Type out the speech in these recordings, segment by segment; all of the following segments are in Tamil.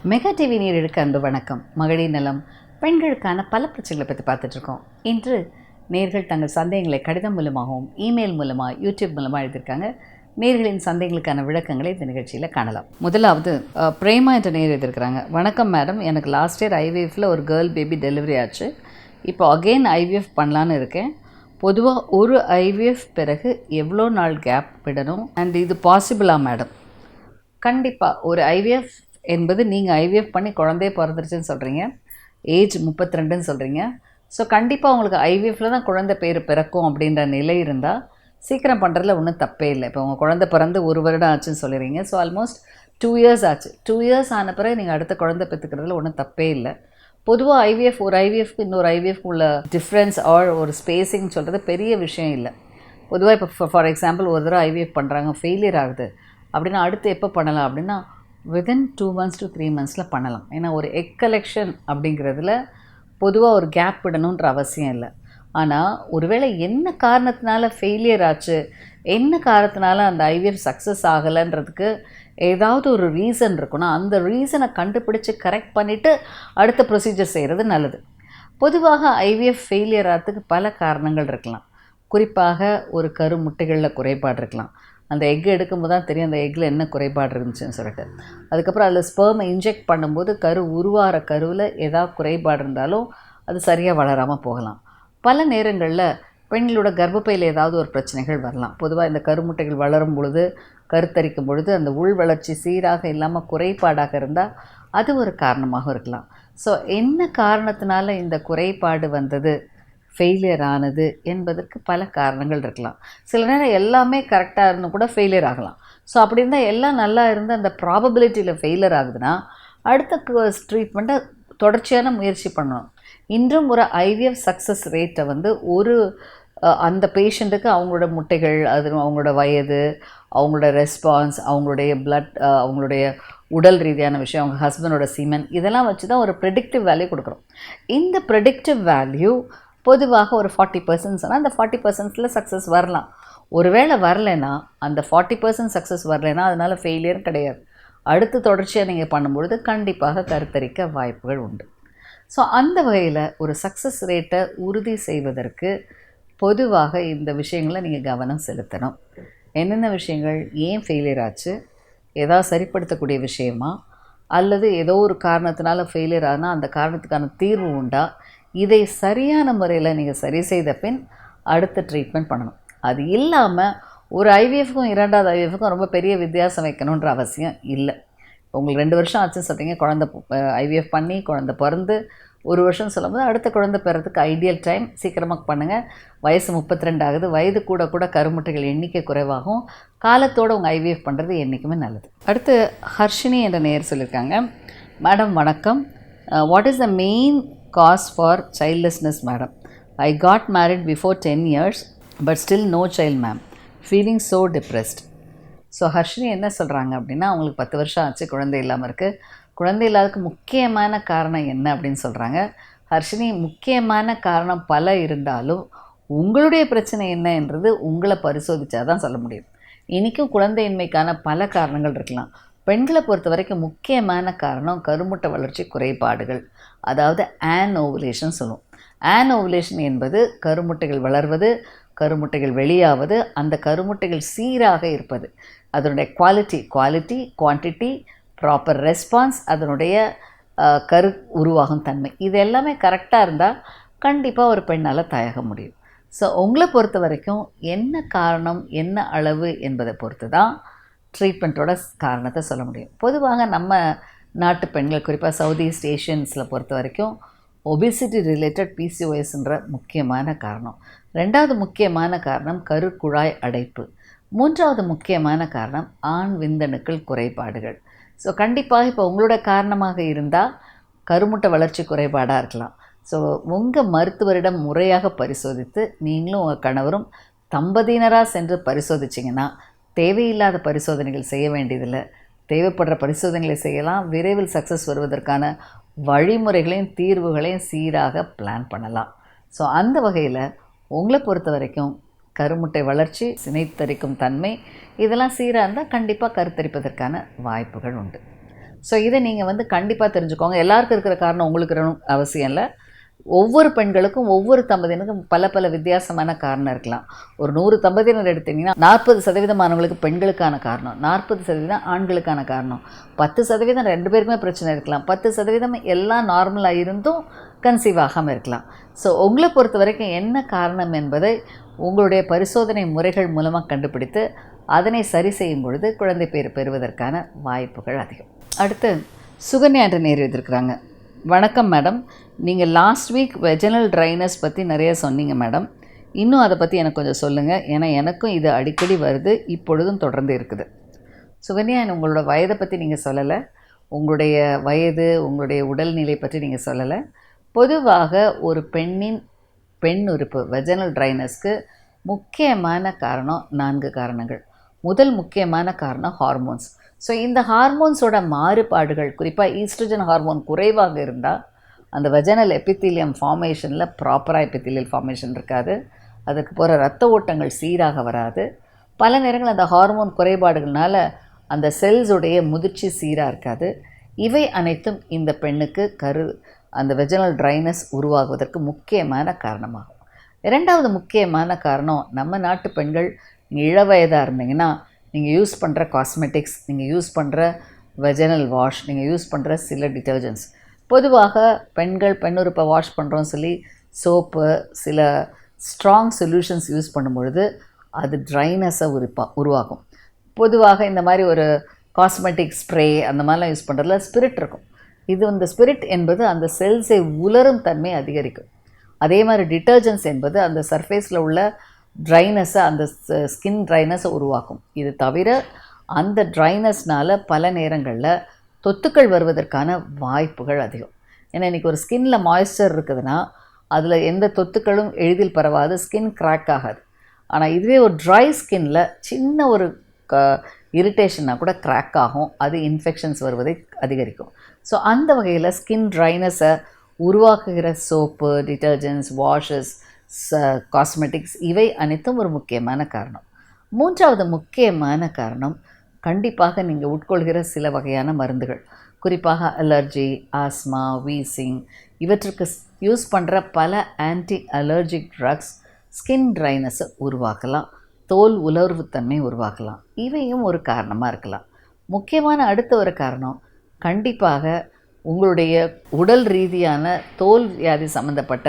மெகா டிவி நேயர்களுக்கு அன்பு வணக்கம். மகளிர் நலம், பெண்களுக்கான பல பிரச்சனைகளை பற்றி பார்த்துட்ருக்கோம். இன்று நேயர்கள் தங்கள் சந்தேகங்களை கடிதம் மூலமாகவும் இமெயில் மூலமாக யூடியூப் மூலமாக எழுதியிருக்காங்க. நேயர்களின் சந்தேகங்களுக்கான விளக்கங்களை இந்த நிகழ்ச்சியில் காணலாம். முதலாவது பிரேமா என்ற நேயர் எழுதியிருக்கிறாங்க. வணக்கம் மேடம், எனக்கு லாஸ்ட் இயர் ஐவிஎஃப்பில் ஒரு கேர்ள் பேபி டெலிவரி ஆச்சு. இப்போ அகெயின் ஐவிஎஃப் பண்ணலான்னு இருக்கேன். பொதுவாக ஒரு ஐவிஎஃப் பிறகு எவ்வளோ நாள் கேப் விடணும் அண்ட் இது பாசிபிளா மேடம்? கண்டிப்பாக ஒரு ஐவிஎஃப் என்பது நீங்கள் ஐவிஎஃப் பண்ணி குழந்தைய பிறந்துருச்சுன்னு சொல்கிறீங்க, ஏஜ் 32ன்னு சொல்கிறீங்க. ஸோ கண்டிப்பாக உங்களுக்கு ஐவிஎஃப்பில் தான் குழந்தை பேர் பிறக்கும் அப்படின்ற நிலை இருந்தால் சீக்கிரம் பண்ணுறதுல ஒன்றும் தப்பே இல்லை. இப்போ உங்கள் குழந்தை பிறந்து 1 வருடம் ஆச்சுன்னு சொல்லிடுறீங்க. ஸோ ஆல்மோஸ்ட் 2 இயர்ஸ் ஆச்சு. 2 இயர்ஸ் ஆன பிறகு நீங்கள் அடுத்த குழந்தை பெற்றுக்கிறதுல ஒன்றும் தப்பே இல்லை. பொதுவாக ஐவிஎஃப் ஒரு ஐவிஎஃப்க்கு இன்னொரு ஐவிஎஃப்க்கு உள்ள டிஃப்ரென்ஸ் ஆர் ஒரு ஸ்பேஸிங் சொல்கிறது பெரிய விஷயம் இல்லை. பொதுவாக இப்போ ஃபார் எக்ஸாம்பிள் ஒரு தடவை ஐவிஎஃப் பண்ணுறாங்க, ஃபெயிலியர் ஆகுது அப்படின்னா அடுத்து எப்போ பண்ணலாம் அப்படின்னா வித்தின் 2 months to 3 months பண்ணலாம். ஏன்னா ஒரு எக் கலெக்ஷன் அப்படிங்கிறதுல பொதுவாக ஒரு கேப் விடணுன்ற அவசியம் இல்லை. ஆனால் ஒருவேளை என்ன காரணத்தினால ஃபெயிலியர் ஆச்சு, என்ன காரணத்தினால அந்த ஐவிஎஃப் சக்ஸஸ் ஆகலைன்றதுக்கு ஏதாவது ஒரு ரீசன் இருக்குன்னா அந்த ரீசனை கண்டுபிடிச்சி கரெக்ட் பண்ணிவிட்டு அடுத்த ப்ரொசீஜர் செய்கிறது நல்லது. பொதுவாக ஐவிஎஃப் ஃபெயிலியர் ஆகிறதுக்கு பல காரணங்கள் இருக்கலாம். குறிப்பாக ஒரு கரு முட்டைகளில் குறைபாடு இருக்கலாம். அந்த எக் எடுக்கும்போது தான் தெரியும் அந்த எக்கில் என்ன குறைபாடு இருந்துச்சுன்னு சொல்லிட்டு. அதுக்கப்புறம் அதில் ஸ்பெர்மை இன்ஜெக்ட் பண்ணும்போது கரு உருவாகிற கருவில் ஏதாவது குறைபாடு இருந்தாலும் அது சரியாக வளராமல் போகலாம். பல நேரங்களில் பெண்களோட கர்ப்பப்பையில் ஏதாவது ஒரு பிரச்சனைகள் வரலாம். பொதுவாக இந்த கருமுட்டைகள் வளரும் பொழுது, கருத்தரிக்கும் பொழுது அந்த உள் வளர்ச்சி சீராக இல்லாமல் குறைபாடாக இருந்தால் அது ஒரு காரணமாக இருக்கலாம். ஸோ என்ன காரணத்தினால இந்த குறைபாடு வந்தது, ஃபெயிலியர் ஆனது என்பதற்கு பல காரணங்கள் இருக்கலாம். சில நேரம் எல்லாமே கரெக்டாக இருந்தும் கூட ஃபெயிலியர் ஆகலாம். ஸோ அப்படி இருந்தால் எல்லாம் நல்லா இருந்து அந்த ப்ராபபிலிட்டியில் ஃபெயிலியர் ஆகுதுன்னா அடுத்த ட்ரீட்மெண்ட்டை தொடர்ச்சியான முயற்சி பண்ணணும். இன்றும் ஒரு ஐவிஎஃப் சக்ஸஸ் ரேட்டை ஒரு அந்த பேஷண்ட்டுக்கு அவங்களோட முட்டைகள், அது அவங்களோட வயது, அவங்களோட ரெஸ்பான்ஸ், அவங்களுடைய பிளட், அவங்களுடைய உடல் ரீதியான விஷயம், அவங்க ஹஸ்பண்டோட சீமன், இதெல்லாம் வச்சு தான் ஒரு ப்ரெடிக்டிவ் வேல்யூ கொடுக்குறோம். இந்த ப்ரெடிக்டிவ் வேல்யூ பொதுவாக ஒரு 40% சொன்னால் அந்த 40%ல் சக்ஸஸ் வரலாம். ஒருவேளை வரலைன்னா அந்த 40% சக்ஸஸ் வரலைன்னா அதனால் ஃபெயிலியர் கிடையாது. அடுத்து தொடர்ச்சியாக நீங்கள் பண்ணும்பொழுது கண்டிப்பாக கருத்தரிக்க வாய்ப்புகள் உண்டு. ஸோ அந்த வகையில் ஒரு சக்ஸஸ் ரேட்டை உறுதி செய்வதற்கு பொதுவாக இந்த விஷயங்களை நீங்கள் கவனம் செலுத்தணும். என்னென்ன விஷயங்கள், ஏன் ஃபெயிலியர் ஆச்சு, ஏதாவது சரிப்படுத்தக்கூடிய விஷயமா, அல்லது ஏதோ ஒரு காரணத்தினால ஃபெயிலியர் ஆனால் அந்த காரணத்துக்கான தீர்வு உண்டா, இதை சரியான முறையில் நீங்கள் சரி செய்த பின் அடுத்த ட்ரீட்மெண்ட் பண்ணணும். அது இல்லாமல் ஒரு ஐவிஎஃப்க்கும் 2வது ஐவிஎஃப்க்கும் ரொம்ப பெரிய வித்தியாசம் வைக்கணுன்ற அவசியம் இல்லை. உங்களுக்கு 2 வருஷம் ஆச்சுன்னு சொல்கிறீங்க, குழந்தை ஐவிஎஃப் பண்ணி குழந்தை பிறந்து 1 வருஷம் சொல்லும்போது அடுத்த குழந்தை பிறதுக்கு ஐடியல் டைம் சீக்கிரமாக பண்ணுங்கள். வயசு 32 ஆகுது. வயது கூட கூட கருமுட்டைகள் எண்ணிக்கை குறைவாகும். காலத்தோடு உங்கள் ஐவிஎஃப் பண்ணுறது என்றைக்குமே நல்லது. அடுத்து ஹர்ஷினி என்ற நேயர் சொல்லியிருக்காங்க. மேடம் வணக்கம், what is the main cause for childlessness madam? I got married before 10 years but still no child ma'am, feeling so depressed. So Harshini என்ன சொல்கிறாங்க அப்படின்னா, அவங்களுக்கு 10 வருஷம் ஆச்சு, குழந்தை இல்லாமல் இருக்குது. குழந்தை இல்லாததுக்கு முக்கியமான காரணம் என்ன அப்படின்னு சொல்கிறாங்க. ஹர்ஷினி, முக்கியமான காரணம் பல இருந்தாலும் உங்களுடைய பிரச்சனை என்ன என்றது உங்களை பரிசோதித்தா தான் சொல்ல முடியும். இன்றைக்கும் குழந்தையின்மைக்கான பல காரணங்கள் இருக்கலாம். பெண்களை பொறுத்த வரைக்கும் முக்கியமான காரணம் கருமுட்டை வளர்ச்சி குறைபாடுகள், அதாவது ஆன்ஓவுலேஷன் சொல்லுவோம். ஆன்ஓவுலேஷன் என்பது கருமுட்டைகள் வளர்வது, கருமுட்டைகள் வெளியாவது, அந்த கருமுட்டைகள் சீராக இருப்பது, அதனுடைய குவாலிட்டி, குவான்டிட்டி, ப்ராப்பர் ரெஸ்பான்ஸ், அதனுடைய கரு உருவாகும் தன்மை, இது எல்லாமே கரெக்டாக இருந்தால் கண்டிப்பாக ஒரு பெண்ணால் தாயாக முடியும். ஸோ உங்களை பொறுத்த வரைக்கும் என்ன காரணம், என்ன அளவு என்பதை பொறுத்து தான் ட்ரீட்மெண்ட்டோட காரணத்தை சொல்ல முடியும். பொதுவாக நம்ம நாட்டு பெண்கள், குறிப்பாக சவுத் ஈஸ்ட் ஏஷியன்ஸில் பொறுத்த வரைக்கும் ஒபிசிட்டி ரிலேட்டட் பிசிஓஎஸ்ன்ற முக்கியமான காரணம். 2வது முக்கியமான காரணம் கருக்குழாய் அடைப்பு. 3வது முக்கியமான காரணம் ஆண் விந்தணுக்கள் குறைபாடுகள். ஸோ கண்டிப்பாக இப்போ உங்களோட காரணமாக இருந்தால் கருமுட்டை வளர்ச்சி குறைபாடாக இருக்கலாம். ஸோ உங்கள் மருத்துவரிடம் முறையாக பரிசோதித்து நீங்களும் உங்கள் கணவரும் தம்பதியினராக சென்று பரிசோதிச்சிங்கன்னா தேவையில்லாத பரிசோதனைகள் செய்ய வேண்டியதில்லை. தேவைப்படுற பரிசோதனைகளை செய்யலாம். விரைவில் சக்ஸஸ் வருவதற்கான வழிமுறைகளையும் தீர்வுகளையும் சீராக பிளான் பண்ணலாம். ஸோ அந்த வகையில் உங்களை பொறுத்த வரைக்கும் கருமுட்டை வளர்ச்சி, சினைத்தரிக்கும் தன்மை, இதெல்லாம் சீராக இருந்தால் கண்டிப்பாக கருத்தரிப்பதற்கான வாய்ப்புகள் உண்டு. ஸோ இதை நீங்கள் வந்து கண்டிப்பாக தெரிஞ்சுக்கோங்க. எல்லாருக்கும் இருக்கிற காரணம் உங்களுக்கு இருக்கணும் அவசியம் இல்லை. ஒவ்வொரு பெண்களுக்கும் ஒவ்வொரு தம்பதியினருக்கும் பல பல வித்தியாசமான காரணம் இருக்கலாம். ஒரு 100 தம்பதியினர் எடுத்திங்கன்னா 40% பெண்களுக்கான காரணம், 40% ஆண்களுக்கான காரணம், 10% 2 பேருக்குமே பிரச்சனை இருக்கலாம், 10% எல்லாம் நார்மலாக இருந்தும் கன்சீவ் ஆகாமல் இருக்கலாம். ஸோ உங்களை பொறுத்த வரைக்கும் என்ன காரணம் என்பதை உங்களுடைய பரிசோதனை முறைகள் மூலமாக கண்டுபிடித்து அதனை சரி செய்யும் பொழுது குழந்தை பேர் பெறுவதற்கான வாய்ப்புகள் அதிகம். அடுத்து சுகன்யா என்ற நேர் எழுதியிருக்கிறாங்க. வணக்கம் மேடம், நீங்கள் லாஸ்ட் வீக் வெஜனல் ட்ரைனஸ் பற்றி நிறைய சொன்னீங்க மேடம். இன்னும் அதை பற்றி எனக்கு கொஞ்சம் சொல்லுங்கள். ஏன்னா எனக்கும் இது அடிக்கடி வருது, இப்பொழுதும் தொடர்ந்து இருக்குது. சுகன்யா, உங்களோட வயதை பற்றி நீங்கள் சொல்லலை, உங்களுடைய வயது, உங்களுடைய உடல்நிலை பற்றி நீங்கள் சொல்லலை. பொதுவாக ஒரு பெண் உறுப்பு வெஜனல் ட்ரைனஸ்க்கு முக்கியமான காரணம் 4 காரணங்கள். முதல் முக்கியமான காரணம் ஹார்மோன்ஸ். ஸோ இந்த ஹார்மோன்ஸோட மாறுபாடுகள், குறிப்பாக ஈஸ்ட்ரஜன் ஹார்மோன் குறைவாக இருந்தால் அந்த வெஜனல் எபித்தீலியம் ஃபார்மேஷனில் ப்ராப்பராக எபித்தீலியல் ஃபார்மேஷன் இருக்காது, அதுக்கு போகிற ரத்த ஓட்டங்கள் சீராக வராது. பல நேரங்கள் அந்த ஹார்மோன் குறைபாடுகள்னால அந்த செல்ஸுடைய முதிர்ச்சி சீராக இருக்காது. இவை அனைத்தும் இந்த பெண்ணுக்கு அந்த வெஜனல் ட்ரைனஸ் உருவாகுவதற்கு முக்கியமான காரணமாகும். இரண்டாவது முக்கியமான காரணம், நம்ம நாட்டு பெண்கள் இளவயதாக இருந்தீங்கன்னா நீங்கள் யூஸ் பண்ணுற காஸ்மெட்டிக்ஸ், நீங்கள் யூஸ் பண்ணுற வெஜனல் வாஷ், நீங்கள் யூஸ் பண்ணுற சில டிட்டர்ஜென்ட்ஸ். பொதுவாக பெண்ணுறுப்பை வாஷ் பண்ணுறோம் சொல்லி சோப்பு, சில ஸ்ட்ராங் சொல்யூஷன்ஸ் யூஸ் பண்ணும்பொழுது அது ட்ரைனஸை உருவாகும். பொதுவாக இந்த மாதிரி ஒரு காஸ்மெட்டிக் ஸ்ப்ரே அந்த மாதிரிலாம் யூஸ் பண்ணுறதுல ஸ்பிரிட் இருக்கும். இந்த ஸ்பிரிட் என்பது அந்த செல்ஸை உலரும் தன்மை அதிகரிக்கும். அதே மாதிரி டிட்டர்ஜென்ட்ஸ் என்பது அந்த சர்ஃபேஸில் உள்ள ட்ரைனஸை, அந்த ஸ்கின் ட்ரைனஸை உருவாக்கும். இது தவிர அந்த ட்ரைனஸ்னால் பல நேரங்களில் தொத்துக்கள் வருவதற்கான வாய்ப்புகள் அதிகம். ஏன்னா இன்றைக்கி ஒரு ஸ்கின்னில் மாய்ஸ்சர் இருக்குதுன்னா அதில் எந்த தொத்துக்களும் எளிதில் பரவாது, ஸ்கின் கிராக் ஆகாது. ஆனால் இதுவே ஒரு ட்ரை ஸ்கின்னில் சின்ன ஒரு இரிட்டேஷனாக கூட கிராக் ஆகும், அது இன்ஃபெக்ஷன்ஸ் வருவதை அதிகரிக்கும். ஸோ அந்த வகையில் ஸ்கின் ட்ரைனஸை உருவாக்குகிற சோப்பு, டிட்டர்ஜென்ட்ஸ், வாஷஸ், காஸ்மெட்டிக்ஸ் இவை அனைத்தும் ஒரு முக்கியமான காரணம். மூன்றாவது முக்கியமான காரணம், கண்டிப்பாக நீங்கள் உட்கொள்கிற சில வகையான மருந்துகள், குறிப்பாக அலர்ஜி, ஆஸ்மா, வீசிங் இவற்றுக்கு யூஸ் பண்ணுற பல ஆன்டி அலர்ஜிக் ட்ரக்ஸ் ஸ்கின் ட்ரைனஸை உருவாக்கலாம், தோல் உலர்வுத்தன்மை உருவாக்கலாம். இவையும் ஒரு காரணமாக இருக்கலாம். முக்கியமான அடுத்த ஒரு காரணம், கண்டிப்பாக உங்களுடைய உடல் ரீதியான தோல் வியாதி சம்மந்தப்பட்ட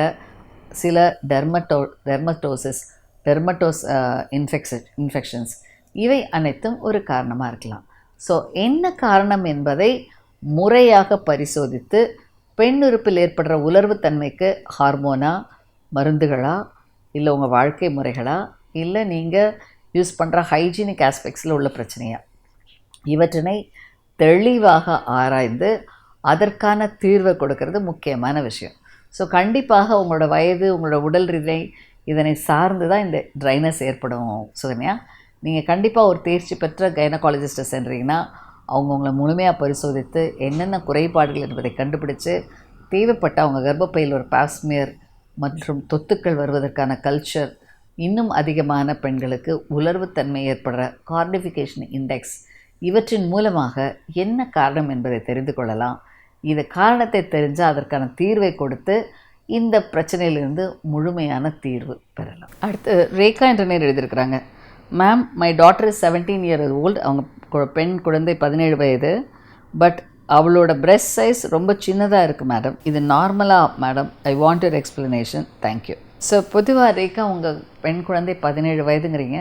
சில டெர்மட்டோஸ் இன்ஃபெக்ஷன்ஸ் இவை அனைத்தும் ஒரு காரணமாக இருக்கலாம். ஸோ என்ன காரணம் என்பதை முறையாக பரிசோதித்து பெண்ணுறுப்பில் ஏற்படுற உலர்வுத்தன்மைக்கு ஹார்மோனா, மருந்துகளா, இல்லை உங்கள் வாழ்க்கை முறைகளா, இல்லை நீங்கள் யூஸ் பண்ணுற ஹைஜீனிக் ஆஸ்பெக்ட்ஸில் உள்ள பிரச்சனையா, இவற்றினை தெளிவாக ஆராய்ந்து அதற்கான தீர்வை கொடுக்கறது முக்கியமான விஷயம். ஸோ கண்டிப்பாக உங்களோட வயது, உங்களோட உடல் ரீதி இதனை சார்ந்து தான் இந்த ட்ரைனஸ் ஏற்படும். சுகன்யா, நீங்கள் கண்டிப்பாக ஒரு தேர்ச்சி பெற்ற கைனகாலஜிஸ்ட்டை சென்றீங்கன்னா அவங்க உங்களை முழுமையாக பரிசோதித்து என்னென்ன குறைபாடுகள் என்பதை கண்டுபிடிச்சு தேவைப்பட்ட அவங்க கர்ப்பப்பையில் ஒரு பாஸ்மியர் மற்றும் தொத்துக்கள் வருவதற்கான கல்ச்சர், இன்னும் அதிகமான பெண்களுக்கு உலர்வுத்தன்மை ஏற்படுற கார்டிஃபிகேஷன் இண்டெக்ஸ் இவற்றின் மூலமாக என்ன காரணம் என்பதை தெரிந்து கொள்ளலாம். இது காரணத்தை தெரிஞ்சால் அதற்கான தீர்வை கொடுத்து இந்த பிரச்சனையிலிருந்து முழுமையான தீர்வு பெறலாம். அடுத்து ரேகா என்ற நேர் எழுதியிருக்கிறாங்க. Ma'am, my daughter is 17 years old. அவங்க பெண் குழந்தை 17 வயது. பட் அவளோட பிரெஸ்ட் சைஸ் ரொம்ப சின்னதாக இருக்குது மேடம். இது நார்மலாக madam? I want your explanation, thank you. So பொதுவாக ரேகா, உங்கள் பெண் குழந்தை 17 வயதுங்கிறீங்க.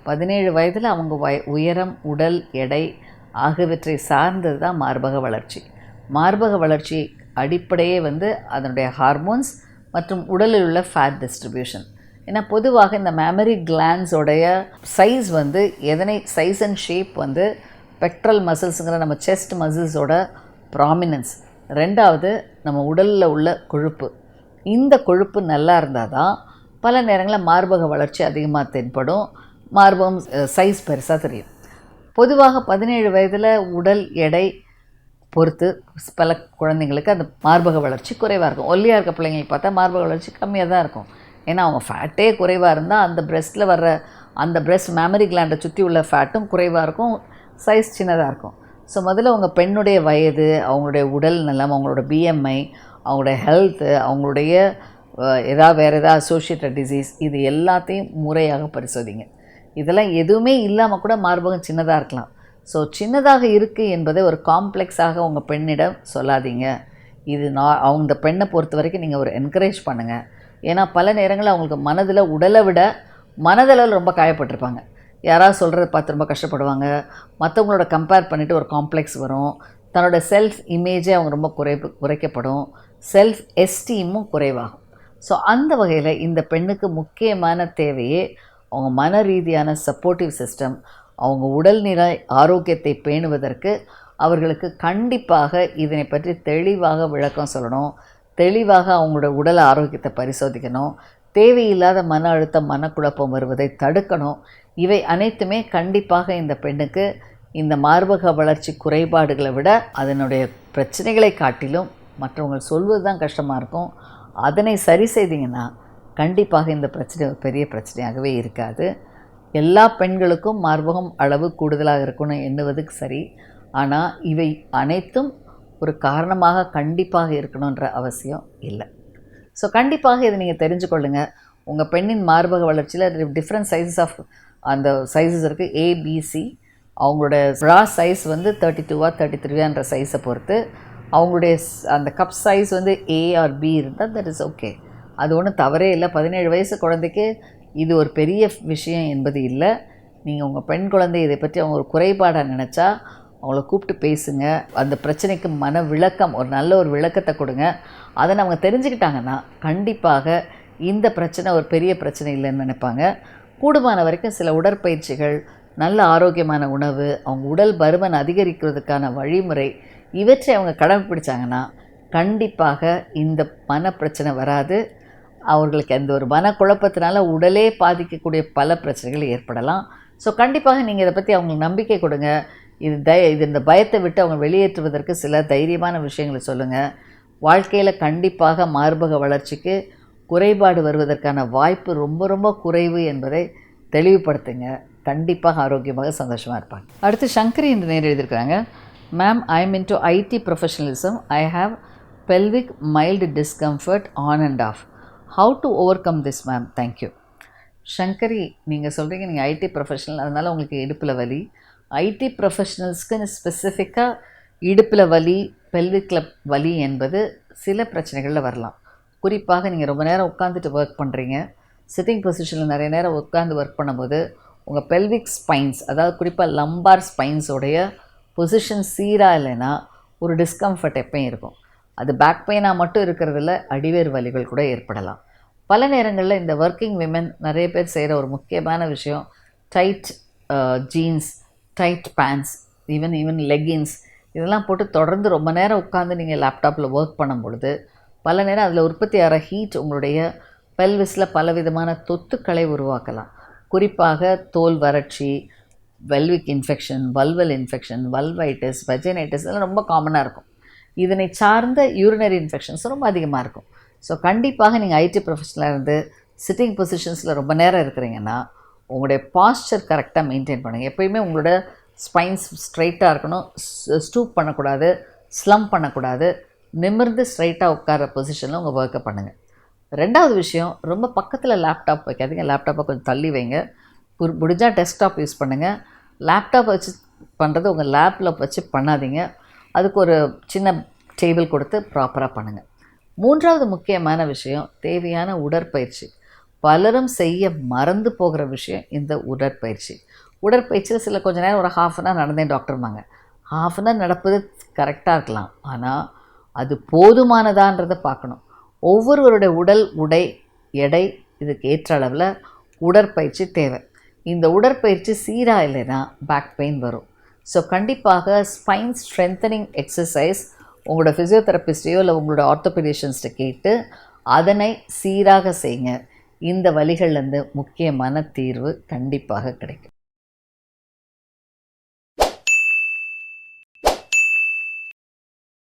17 வயதில் அவங்க உயரம், உடல் எடை ஆகியவற்றை சார்ந்தது தான் மார்பக வளர்ச்சி. மார்பக வளர்ச்சி அடிப்படையே அதனுடைய ஹார்மோன்ஸ் மற்றும் உடலில் உள்ள ஃபேட் டிஸ்ட்ரிபியூஷன். ஏன்னா பொதுவாக இந்த மேமரி கிளான்ஸோடைய சைஸ் எதனை சைஸ் அண்ட் ஷேப் பெக்ட்ரல் மசில்ஸுங்கிற நம்ம செஸ்ட் மசில்ஸோட ப்ராமினன்ஸ், ரெண்டாவது நம்ம உடலில் உள்ள கொழுப்பு. இந்த கொழுப்பு நல்லா இருந்தால் தான் பல நேரங்களில் மார்பக வளர்ச்சி அதிகமாக தென்படும், மார்பகம் சைஸ் பெருசாக தெரியும். பொதுவாக 17 வயதில் உடல் எடை பொறுத்து பல குழந்தைங்களுக்கு அந்த மார்பக வளர்ச்சி குறைவாக இருக்கும். ஒல்லியாக இருக்க பிள்ளைங்களுக்கு பார்த்தா மார்பக வளர்ச்சி கம்மியாக தான் இருக்கும். ஏன்னா அவங்க ஃபேட்டே குறைவாக இருந்தால் அந்த பிரெஸ்ட்டில் வர்ற அந்த பிரெஸ்ட் மேமரி கிளாண்டை சுற்றி உள்ள ஃபேட்டும் குறைவாக இருக்கும், சைஸ் சின்னதாக இருக்கும். ஸோ முதல்ல உங்கள் பெண்ணுடைய வயது, அவங்களுடைய உடல் நலம், அவங்களோட பிஎம்ஐ, அவங்களுடைய ஹெல்த்து, அவங்களுடைய வேறு ஏதாவது அசோசியேட்டட் டிசீஸ், இது எல்லாத்தையும் முறையாக பரிசோதிங்க. இதெல்லாம் எதுவுமே இல்லாமல் கூட மார்பகம் சின்னதாக இருக்கலாம். ஸோ சின்னதாக இருக்குது என்பதை ஒரு காம்ப்ளெக்ஸாக உங்கள் பெண்ணிடம் சொல்லாதீங்க. இது அவங்க பெண்ணை பொறுத்த வரைக்கும் நீங்கள் ஒரு என்கரேஜ் பண்ணுங்கள். ஏன்னா பல நேரங்களில் அவங்களுக்கு மனதில் உடலை விட மனதளவில் ரொம்ப காயப்பட்டிருப்பாங்க. யாராவது சொல்கிறத பார்த்து ரொம்ப கஷ்டப்படுவாங்க. மற்றவங்களோட கம்பேர் பண்ணிவிட்டு ஒரு காம்ப்ளெக்ஸ் வரும். தன்னோட செல்ஃப் இமேஜே அவங்க ரொம்ப குறைக்கப்படும். செல்ஃப் எஸ்டீமும் குறைவாகும். ஸோ அந்த வகையில் இந்த பெண்ணுக்கு முக்கியமான தேவையே அவங்க மன ரீதியான சப்போர்ட்டிவ் சிஸ்டம். அவங்க உடல்நிலை ஆரோக்கியத்தை பேணுவதற்கு அவர்களுக்கு கண்டிப்பாக இதனை பற்றி தெளிவாக விளக்கம் சொல்லணும். தெளிவாக அவங்களோட உடல் ஆரோக்கியத்தை பரிசோதிக்கணும். தேவையில்லாத மன அழுத்தம், மனக்குழப்பம் வருவதை தடுக்கணும். இவை அனைத்துமே கண்டிப்பாக இந்த பெண்ணுக்கு இந்த மார்பக வளர்ச்சி குறைபாடுகளை விட அதனுடைய பிரச்சனைகளை காட்டிலும் மற்றவங்க சொல்வது தான் கஷ்டமாக இருக்கும். அதனை சரி செய்தீங்கன்னா கண்டிப்பாக இந்த பிரச்சனை ஒரு பெரிய பிரச்சனையாகவே இருக்காது. எல்லா பெண்களுக்கும் மார்பகம் அளவு கூடுதலாக இருக்குன்னு எண்ணுவதுக்கு சரி. ஆனால் இவை அனைத்தும் ஒரு காரணமாக கண்டிப்பாக இருக்கணுன்ற அவசியம் இல்லை. ஸோ கண்டிப்பாக இதை நீங்கள் தெரிஞ்சுக்கொள்ளுங்க. உங்கள் பெண்ணின் மார்பக வளர்ச்சியில் டிஃப்ரெண்ட் சைஸஸ் ஆஃப் அந்த சைஸஸ் இருக்குது. ஏபிசி. அவங்களோட ப்ரா சைஸ் வந்து 32 33 சைஸை பொறுத்து, அவங்களுடைய அந்த கப் சைஸ் வந்து ஏ ஆர் பி இருந்தால் தட் இஸ் ஓகே. அது ஒன்றும் தவறே இல்லை. 17 வயசு குழந்தைக்கு இது ஒரு பெரிய விஷயம் என்பது இல்லை. நீங்கள் உங்கள் பெண் குழந்தை இதை பற்றி அவங்க ஒரு குறைபாடாக நினச்சா அவங்கள கூப்பிட்டு பேசுங்க. அந்த பிரச்சனைக்கு மன விளக்கம், ஒரு நல்ல ஒரு விளக்கத்தை கொடுங்க. அதை அவங்க தெரிஞ்சுக்கிட்டாங்கன்னா கண்டிப்பாக இந்த பிரச்சனை ஒரு பெரிய பிரச்சனை இல்லைன்னு நினைப்பாங்க. கூடுமான வரைக்கும் சில உடற்பயிற்சிகள், நல்ல ஆரோக்கியமான உணவு, அவங்க உடல் பருமன் அதிகரிக்கிறதுக்கான வழிமுறை, இவற்றை அவங்க கடைப்பிடிச்சாங்கன்னா கண்டிப்பாக இந்த மனப்பிரச்சனை வராது. அவர்களுக்கு எந்த ஒரு மனக்குழப்பத்தினால உடலே பாதிக்கக்கூடிய பல பிரச்சனைகள் ஏற்படலாம். ஸோ கண்டிப்பாக நீங்கள் இதை பற்றி அவங்களுக்கு நம்பிக்கை கொடுங்க. இது இந்த பயத்தை விட்டு அவங்க வெளியேற்றுவதற்கு சில தைரியமான விஷயங்களை சொல்லுங்கள். வாழ்க்கையில் கண்டிப்பாக மார்பக வளர்ச்சிக்கு குறைபாடு வருவதற்கான வாய்ப்பு ரொம்ப ரொம்ப குறைவு என்பதை தெளிவுபடுத்துங்க. கண்டிப்பாக ஆரோக்கியமாக சந்தோஷமாக இருப்பாங்க. அடுத்து சங்கரி என்று நேர் எழுதியிருக்கிறாங்க. Ma'am, I am into IT professionalism. I have pelvic mild discomfort on and off. How to overcome this ma'am? Thank you. Sankari, நீங்கள் சொல்கிறீங்க நீங்கள் ஐடி ப்ரொஃபஷனல், அதனால் உங்களுக்கு இடுப்பில் வலி. ஐடி ப்ரொஃபஷனல்ஸ்க்கு ஸ்பெசிஃபிக்காக இடுப்பில் வலி, பெல்விக்கில் வலி என்பது சில பிரச்சனைகளில் வரலாம். குறிப்பாக நீங்கள் ரொம்ப நேரம் உட்காந்துட்டு ஒர்க் பண்ணுறீங்க, சிட்டிங் பொசிஷனில் நிறைய நேரம் உட்காந்து ஒர்க் பண்ணும்போது உங்கள் பெல்விக் ஸ்பைன்ஸ், அதாவது குறிப்பாக லம்பார் ஸ்பைன்ஸோடைய பொசிஷன் சீராக இல்லைன்னா ஒரு டிஸ்கம்ஃபர்ட் எப்பயும் இருக்கும். அது பேக் பெயினாக மட்டும் இருக்கிறதில்ல, அடிவேறு வலிகள் கூட ஏற்படலாம். பல நேரங்களில் இந்த ஒர்க்கிங் விமன் நிறைய பேர் செய்கிற ஒரு முக்கியமான விஷயம், tight jeans, tight pants, even leggings இதெல்லாம் போட்டு தொடர்ந்து ரொம்ப நேரம் உட்காந்து நீங்கள் லேப்டாப்பில் ஒர்க் பண்ணும் பொழுது பல நேரம் அதில் உற்பத்தி ஆகிற ஹீட் உங்களுடைய பெல்விஸில் பலவிதமான தொத்துக்களை உருவாக்கலாம். குறிப்பாக தோல் வறட்சி, pelvic infection, vulval infection, வல்வைட்டிஸ், vaginitis இதெல்லாம் ரொம்ப காமனாக இருக்கும். இதனை சார்ந்த யூரினரி இன்ஃபெக்ஷன்ஸ் ரொம்ப அதிகமாக இருக்கும். ஸோ கண்டிப்பாக நீங்கள் ஐடி ப்ரொஃபஷனலாக இருந்து சிட்டிங் பொசிஷன்ஸில் ரொம்ப நேரம் இருக்கிறீங்கன்னா உங்களுடைய பாஸ்டர் கரெக்டாக மெயின்டைன் பண்ணுங்கள். எப்போயுமே உங்களோட ஸ்பைன்ஸ் ஸ்ட்ரைட்டாக இருக்கணும். ஸ்டூப் பண்ணக்கூடாது, ஸ்லம் பண்ணக்கூடாது. நிமிர்ந்து ஸ்ட்ரைட்டாக உட்கார பொசிஷனில் உங்கள் ஒர்க்கை பண்ணுங்கள். ரெண்டாவது விஷயம், ரொம்ப பக்கத்தில் லேப்டாப் வைக்காதீங்க. லேப்டாப்பை கொஞ்சம் தள்ளி வைங்க. முடிஞ்சால் டெஸ்க்டாப் யூஸ் பண்ணுங்கள். லேப்டாப் வச்சு பண்ணுறது உங்கள் லேப்பில் வச்சு பண்ணாதீங்க. அதுக்கு ஒரு சின்ன டேபிள் கொடுத்து ப்ராப்பராக பண்ணுங்கள். மூன்றாவது முக்கியமான விஷயம், தேவையான உடற்பயிற்சி. பலரும் செய்ய மறந்து போகிற விஷயம் இந்த உடற்பயிற்சி. உடற்பயிற்சியில் சில கொஞ்சம் நேரம் ஒரு ½ அன் ஹவர் நடந்தேன் டாக்டர்மாங்க. ½ அன் ஹவர் நடப்பது கரெக்டாக இருக்கலாம், ஆனால் அது போதுமானதான்றதை பார்க்கணும். ஒவ்வொருவருடைய உடல் எடை இதுக்கு ஏற்ற அளவில் உடற்பயிற்சி தேவை. இந்த உடற்பயிற்சி சீராக இல்லைன்னா பேக் பெயின் வரும். ஸோ கண்டிப்பாக ஸ்பைன் ஸ்ட்ரென்தனிங் எக்ஸசைஸ் உங்களோட ஃபிசியோதெரபிஸ்டையோ இல்லை உங்களோட ஆர்த்தோபெடிஷியன்ஸ்ட்டை கேட்டு அதனை சீராக செய்யுங்க. இந்த வலிகள்லேருந்து முக்கியமான தீர்வு கண்டிப்பாக கிடைக்கும்.